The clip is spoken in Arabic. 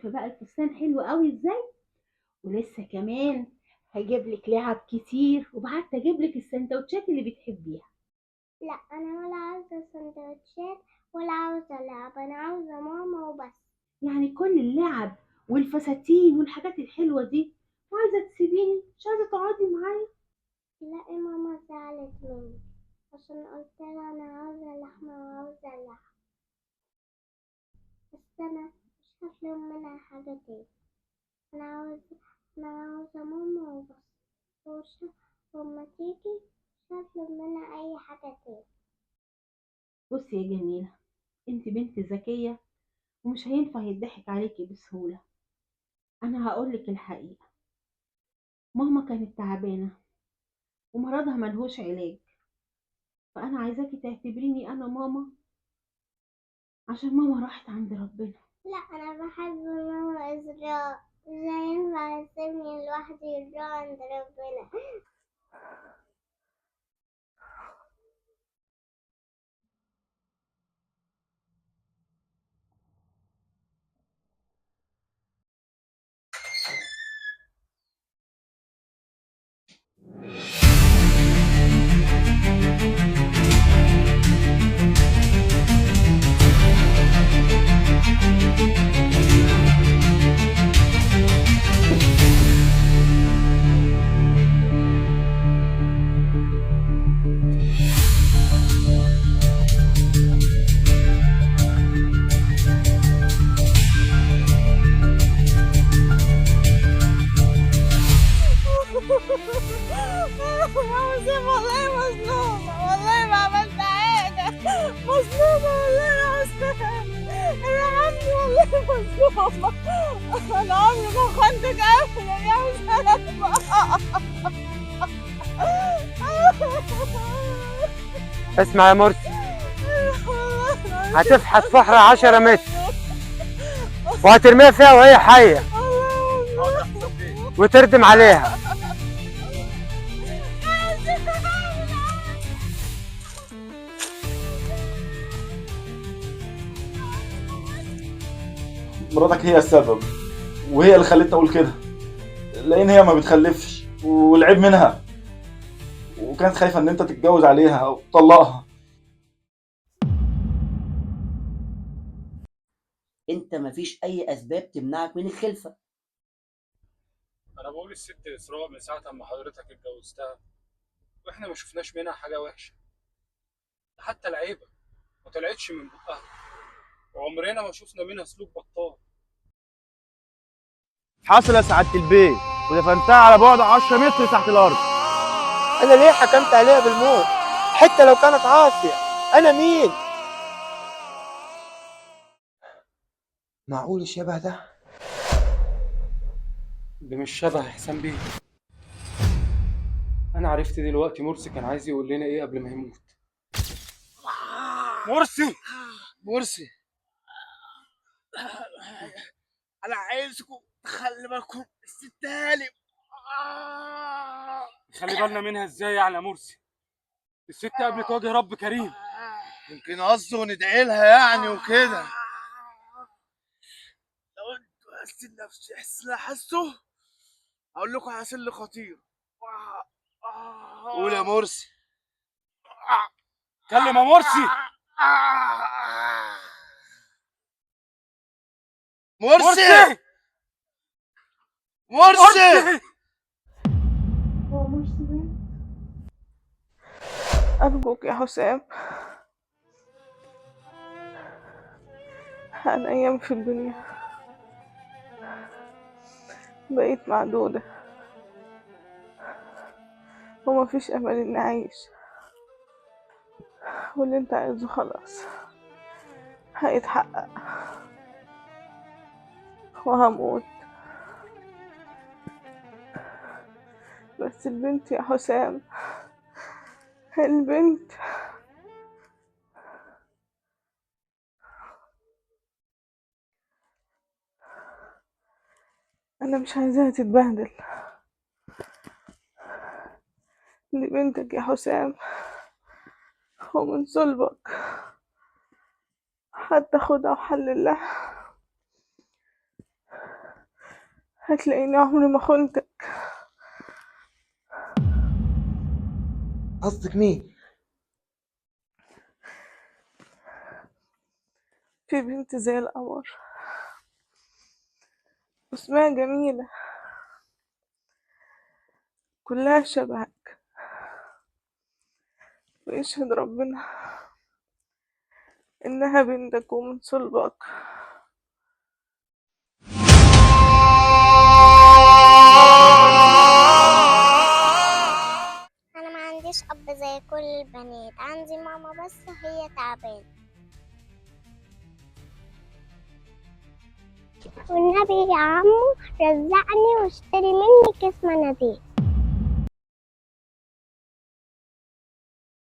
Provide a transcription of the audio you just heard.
شايفه بقى الفستان حلو قوي ازاي؟ ولسه كمان هجيب لك لعب كتير، وبعدت اجيب لك السندوتشات اللي بتحبيها. لا، انا ولا عاوزه سندوتشات ولا عاوزه لعب، انا عاوزه ماما وبس. يعني كل اللعب والفساتين والحاجات الحلوه دي وعايزه تسيبيني؟ مش عايزه تقعدي معايا؟ لا، ماما زعلت مني عشان قلت لها انا عاوزه لحمه وعاوزه لحم، بس انا مش هطلب منها حاجه تاني. انا عاوزه انا عاوزه ماما وبس، وش وما تيجي مش هطلب منها اي حاجه تاني. بصي يا جميله، انت بنت ذكيه ومش هينفع يضحك عليكي بسهوله. انا هقولك الحقيقه، ماما كانت تعبانه ومرضها ملهوش علاج، فانا عايزاكي تعتبريني انا ماما، عشان ماما راحت عند ربنا. لا، انا بحب ماما إسراء، مش هينفع يسيبني لوحدي يروح عند ربنا. يا والله مظلومة، والله ما عملت حاجة. مظلومة والله يا حسام، يا عمي والله مظلومة. أنا عمري ما خنتك أبدا يا حسام. اسمع يا مرسي، هتفحت فحرة 10 متر وهترميها فيها وهي حية وتردم عليها. مراتك هي السبب، وهي اللي خلتني اقول كده، لان هي ما بتخلفش والعيب منها، وكانت خايفه ان انت تتجوز عليها او تطلقها. انت مفيش اي اسباب تمنعك من الخلفه. انا بقول الست اسراء من ساعه ما حضرتك اتجوزتها واحنا ما شفناش منها حاجه وحشه، حتى العيبه ما طلعتش من بقها، وعمرنا ما شفنا منها سلوك بطال. حصل يا سعاده البيت، ودفنتها على بعد 10 متر تحت الارض. انا ليه حكمت عليها بالموت حتى لو كانت عاصية؟ انا مين؟ معقول الشبه ده؟ ده مش شبه حسام بيه. انا عرفت دلوقتي مرسي كان عايز يقول لنا ايه قبل ما يموت. مرسي مرسي، انا عايزكم تخلي بالكم الست هانم. خلي بالنا منها ازاي يعني يا مرسي؟ الست قبلت وجه رب كريم. يمكن قصده ندعي لها يعني وكده. لو انتوا حاسين نفس احساس اللي حاسه، اقول لكم على سر خطير. قول يا مرسي. كلم يا مرسي. مرسي، مرسي. هو مرسي مات؟ أرجوك يا حسام، أنا أيام في الدنيا بقيت معدودة، ومفيش أمل إني أعيش، واللي أنت عايزه خلاص هيتحقق، وهموت. بس البنت يا حسام، البنت أنا مش عايزاها تتبهدل. دي بنتك يا حسام، ومن صلبك، حتى خدها وحللها. هتلاقيني عمري ما خنتك. قصدك مين؟ في بنت زي القمر واسمها جميلة، كلها شبهك، ويشهد ربنا إنها بنتك ومن صلبك. انا ما عنديش اب زي كل البنات، عندي ماما بس هي تعبانه. والنبي يا عمو رزقني واشتري مني كيس مناديل.